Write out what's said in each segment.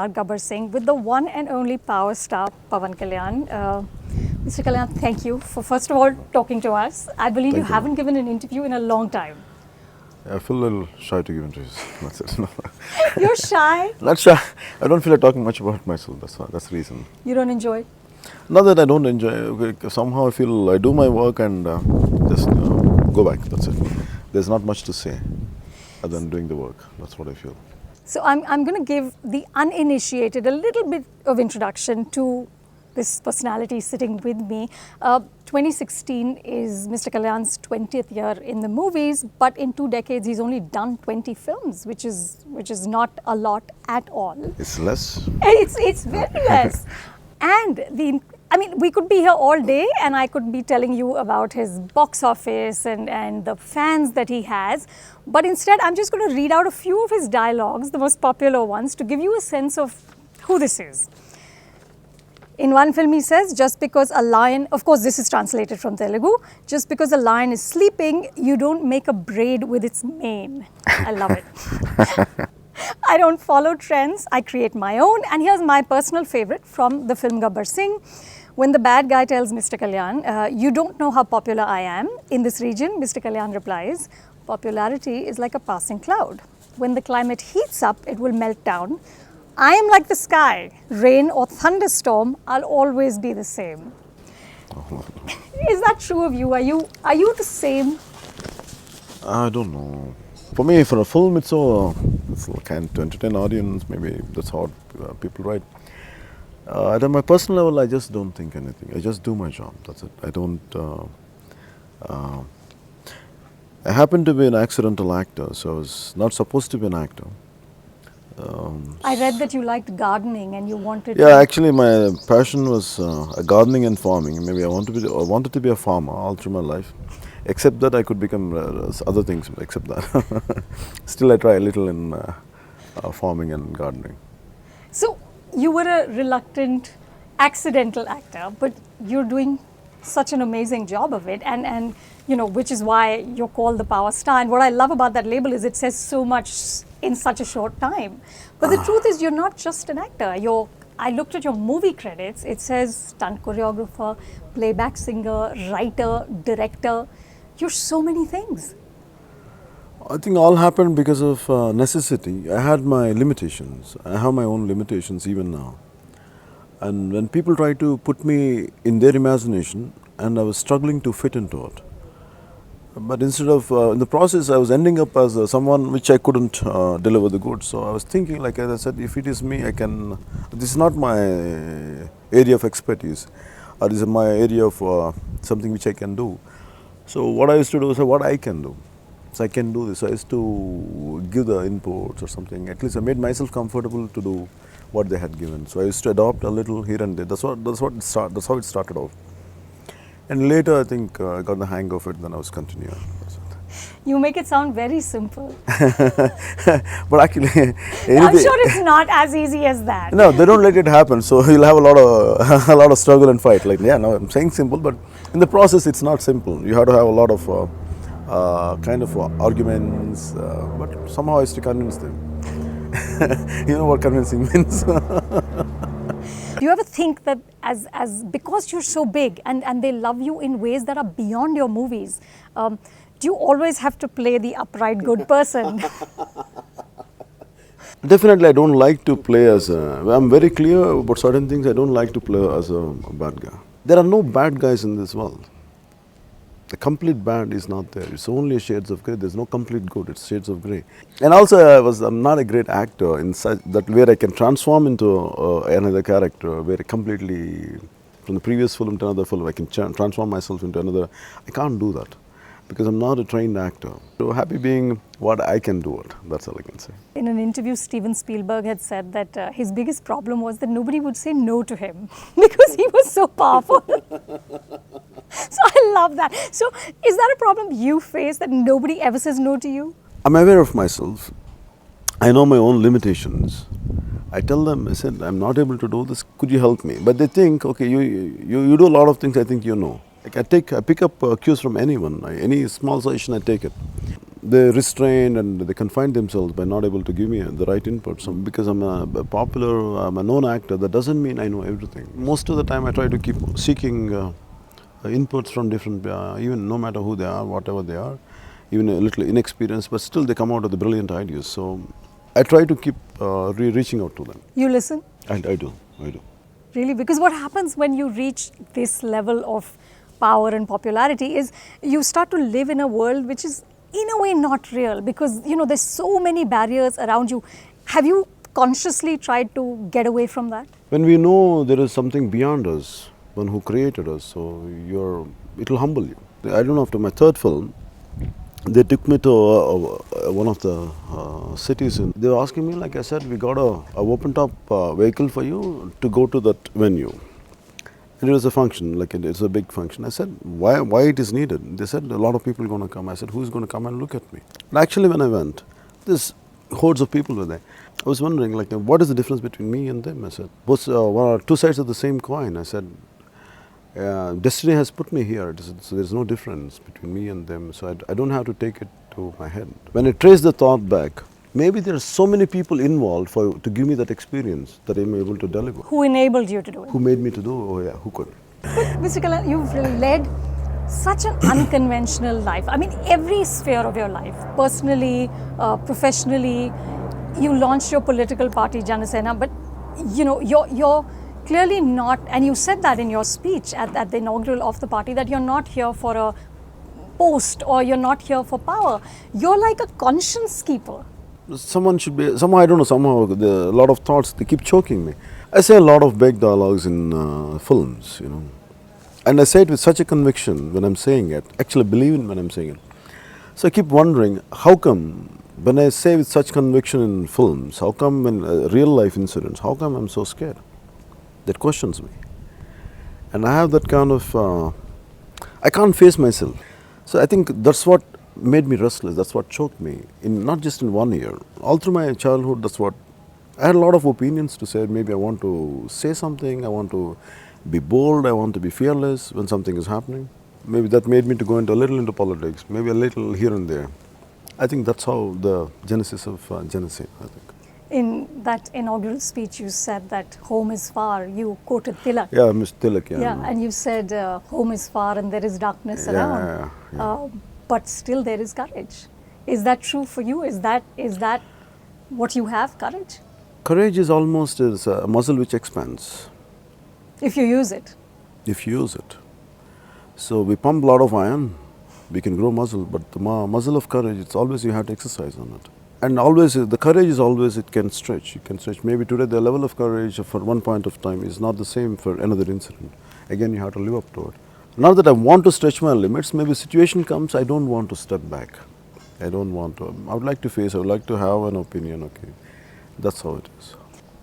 Gabbar Singh with the one and only power star Pawan Kalyan. Mr. Kalyan, thank you for first of all talking to us. I believe you haven't given an interview in a long time. I feel a little shy to give interviews. That's it. No. You're shy? Not shy. I don't feel like talking much about myself. That's the reason. You don't enjoy? Not that I don't enjoy. Somehow I feel I do my work and just go back. That's it. There's not much to say other than doing the work. That's what I feel. So I'm going to give the uninitiated a little bit of introduction to this personality sitting with me. 2016 is Mr. Kalyan's 20th year in the movies, but in 2 decades he's only done 20 films, which is not a lot at all. It's less. It's very less. And we could be here all day and I could be telling you about his box office and the fans that he has. But instead, I'm just going to read out a few of his dialogues, the most popular ones, to give you a sense of who this is. In one film, he says, just because a lion, of course, this is translated from Telugu, just because a lion is sleeping, you don't make a braid with its mane. I love it. I don't follow trends, I create my own. And here's my personal favorite from the film Gabbar Singh. When the bad guy tells Mr. Kalyan, you don't know how popular I am in this region, Mr. Kalyan replies, popularity is like a passing cloud. When the climate heats up, it will melt down. I am like the sky, rain or thunderstorm, I'll always be the same. Is that true of you? Are you the same? I don't know. For me, for a film, it's kind to entertain audience. Maybe that's how people write. At my personal level, I just don't think anything. I just do my job. That's it. I don't. I happen to be an accidental actor, so I was not supposed to be an actor. I read that you liked gardening and you wanted. Yeah, actually, my passion was gardening and farming. Maybe I wanted to be a farmer all through my life. Except that I could become other things. Except that, still I try a little in farming and gardening. So you were a reluctant, accidental actor, but you're doing such an amazing job of it, and which is why you're called the power star. And what I love about that label is it says so much in such a short time. But the truth is, you're not just an actor. I looked at your movie credits. It says stunt choreographer, playback singer, writer, director. You're so many things. I think all happened because of necessity. I had my limitations. I have my own limitations even now. And when people try to put me in their imagination, and I was struggling to fit into it. But instead of, in the process, I was ending up as someone which I couldn't deliver the goods. So I was thinking, like as I said, if it is me, I can, this is not my area of expertise, or this is my area of something which I can do. So what I used to do is what I can do. So I can do this. So I used to give the inputs or something. At least I made myself comfortable to do what they had given. So I used to adopt a little here and there. That's how it started off. And later, I think I got the hang of it. Then I was continuing. You make it sound very simple. But actually, I'm sure it's not as easy as that. No, they don't let it happen. So you'll have a lot of struggle and fight. Like, yeah, no, I'm saying simple, but in the process, it's not simple. You have to have a lot of kind of arguments. But somehow I used to convince them. You know what convincing means. Do you ever think that as because you're so big and they love you in ways that are beyond your movies, do you always have to play the upright good person? Definitely, I don't like to play as I'm very clear about certain things. I don't like to play as a bad guy. There are no bad guys in this world. The complete bad is not there. It's only shades of grey. There's no complete good. It's shades of grey. And also, I'm not a great actor in such that where I can transform into another character, where completely from the previous film to another film, I can transform myself into another. I can't do that because I'm not a trained actor. So happy being what I can do it. That's all I can say. In an interview, Steven Spielberg had said that his biggest problem was that nobody would say no to him because he was so powerful. So I love that. So is that a problem you face, that nobody ever says no to you? I'm aware of myself. I know my own limitations. I tell them, I said, I'm not able to do this. Could you help me? But they think, okay, you do a lot of things I think you know. Like I pick up cues from anyone. Any small suggestion, I take it. they restrain and they confine themselves by not able to give me the right input. So because I'm a popular, I'm a known actor, that doesn't mean I know everything. Most of the time I try to keep seeking inputs from different, even no matter who they are, whatever they are, even a little inexperienced, but still they come out with the brilliant ideas. So I try to keep reaching out to them. You listen? And I do. Really? Because what happens when you reach this level of power and popularity is you start to live in a world which is in a way not real, because there's so many barriers around you. Have you consciously tried to get away from that? When we know there is something beyond us, one who created us, so it will humble you. I don't know, after my third film, they took me to one of the cities, and they were asking me, like I said, we got a open top vehicle for you to go to that venue. And it was a function, like it's a big function. I said, why it is needed? They said, a lot of people are going to come. I said, who's going to come and look at me? And actually, when I went, this hordes of people were there. I was wondering, like, what is the difference between me and them? I said, both two sides of the same coin. I said, destiny has put me here, so there's no difference between me and them. So I don't have to take it to my head. When I trace the thought back, maybe there are so many people involved to give me that experience that I'm able to deliver. Who enabled you to do it? Who made me to do? Oh yeah, who could? But Mr. Kalyan, you've led such an unconventional life. I mean, every sphere of your life, personally, professionally. You launched your political party, Janasena, but you're clearly not, and you said that in your speech at the inaugural of the party, that you're not here for a post or you're not here for power. You're like a conscience keeper. Someone should be, somehow, I don't know, somehow a lot of thoughts, they keep choking me. I say a lot of big dialogues in films, and I say it with such a conviction when I'm saying it, actually believe in when I'm saying it. So I keep wondering, how come when I say with such conviction in films, how come in real life incidents, how come I'm so scared? That questions me. And I have that kind of, I can't face myself. So I think that's what made me restless, that's what choked me, not just in 1 year. All through my childhood, that's what, I had a lot of opinions to say. Maybe I want to say something, I want to be bold, I want to be fearless when something is happening. Maybe that made me to go into a little into politics, maybe a little here and there. I think that's how the genesis of Janasena, I think. In that inaugural speech, you said that home is far. You quoted Tilak. Yeah, Mr. Tilak, yeah. Yeah, and you said home is far and there is darkness around. Yeah. But still there is courage. Is that true for you? Is that what you have, courage? Courage is almost as a muscle which expands. If you use it. If you use it. So we pump a lot of iron, we can grow muscle, but the muscle of courage, it's always you have to exercise on it. And always, the courage is always, it can stretch. You can stretch. Maybe today the level of courage for one point of time is not the same for another incident. Again, you have to live up to it. Not that I want to stretch my limits, maybe a situation comes, I don't want to step back. I don't want to. I would like to face, I would like to have an opinion, okay. That's how it is.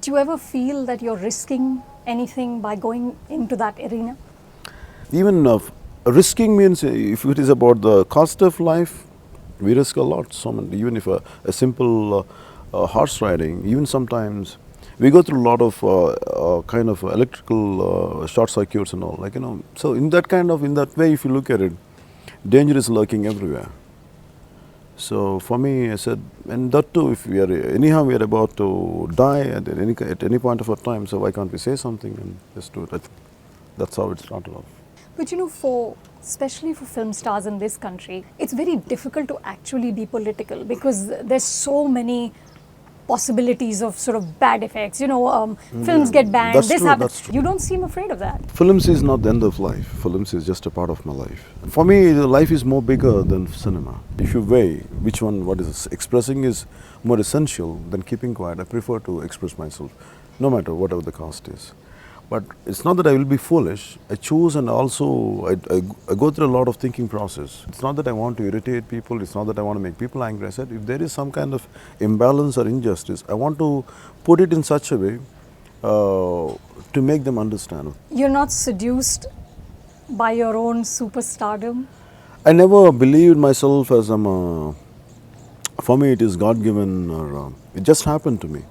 Do you ever feel that you're risking anything by going into that arena? Even risking means, if it is about the cost of life, we risk a lot. Even if a simple horse riding, even sometimes we go through a lot of kind of electrical short circuits and all, So in that way, if you look at it, danger is lurking everywhere. So for me, I said, and that too, if we are about to die at any point of our time, so why can't we say something and just do it? I think that's how it started off. But especially for film stars in this country, it's very difficult to actually be political because there's so many possibilities of sort of bad effects. Films get banned, that's this true, happens. that's true. You don't seem afraid of that. Films is not the end of life. Films is just a part of my life. For me, the life is more bigger than cinema. If you weigh what is expressing is more essential than keeping quiet, I prefer to express myself, no matter whatever the cost is. But it's not that I will be foolish. I choose, and also I go through a lot of thinking process. It's not that I want to irritate people. It's not that I want to make people angry. I said, if there is some kind of imbalance or injustice, I want to put it in such a way to make them understand. You're not seduced by your own superstardom? I never believed myself as for me it is God-given, or it just happened to me.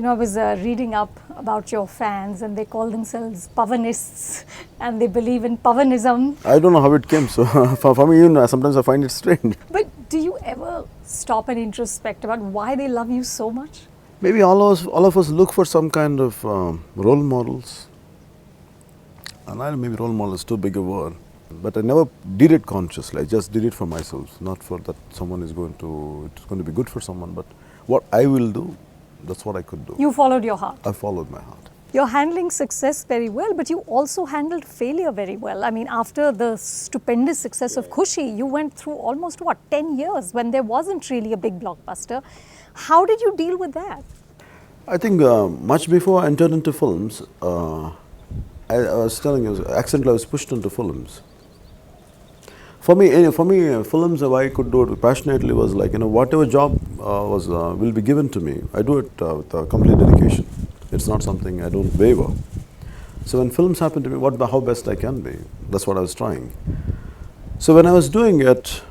I was reading up about your fans, and they call themselves Pawanists, and they believe in Pawanism. I don't know how it came, so for me, sometimes I find it strange. But do you ever stop and introspect about why they love you so much? Maybe all of us look for some kind of role models. And I know maybe role model is too big a word. But I never did it consciously. I just did it for myself, not for that someone is going to, it's going to be good for someone. But what I will do, that's what I could do. You followed your heart. I followed my heart. You're handling success very well, but you also handled failure very well. I mean, after the stupendous success of Khushi, you went through almost, 10 years when there wasn't really a big blockbuster. How did you deal with that? I think much before I entered into films, I was telling you, accidentally I was pushed into films. For me, films, why I could do it passionately was like, whatever job will be given to me, I do it with complete dedication. It's not something I don't waver. So when films happen to me, how best I can be, that's what I was trying. So when I was doing it,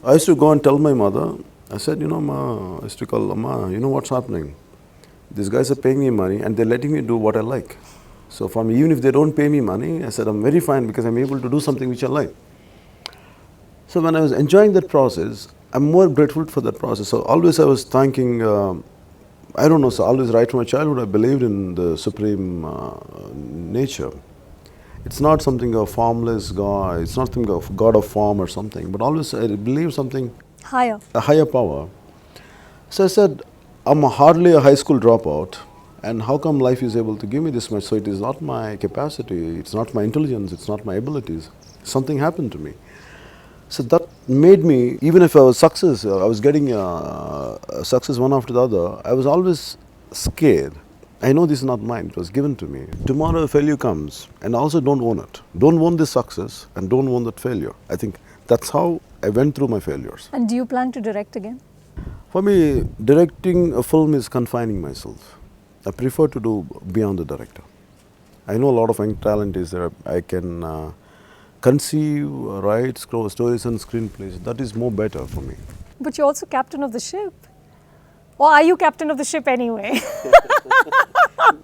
I used to go and tell my mother, I said, Ma, I used to call, Ma, you know what's happening? These guys are paying me money and they're letting me do what I like. So for me, even if they don't pay me money, I said, I'm very fine because I'm able to do something which I like. So when I was enjoying that process, I'm more grateful for that process. So always I was thanking, I don't know, so always right from my childhood I believed in the supreme nature. It's not something of formless God, it's not something of God of form or something, but always I believe something, Higher. a higher power. So I said, I'm hardly a high school dropout, and how come life is able to give me this much? So it is not my capacity, it's not my intelligence, it's not my abilities. Something happened to me. So that made me, even if I was I was getting success one after the other, I was always scared. I know this is not mine, it was given to me. Tomorrow a failure comes, and also don't own it. Don't own this success and don't own that failure. I think that's how I went through my failures. And do you plan to direct again? For me, directing a film is confining myself. I prefer to do beyond the director. I know a lot of young talent is there. I can conceive, write, stories and screenplays. That is more better for me. But you're also captain of the ship. Or are you captain of the ship anyway?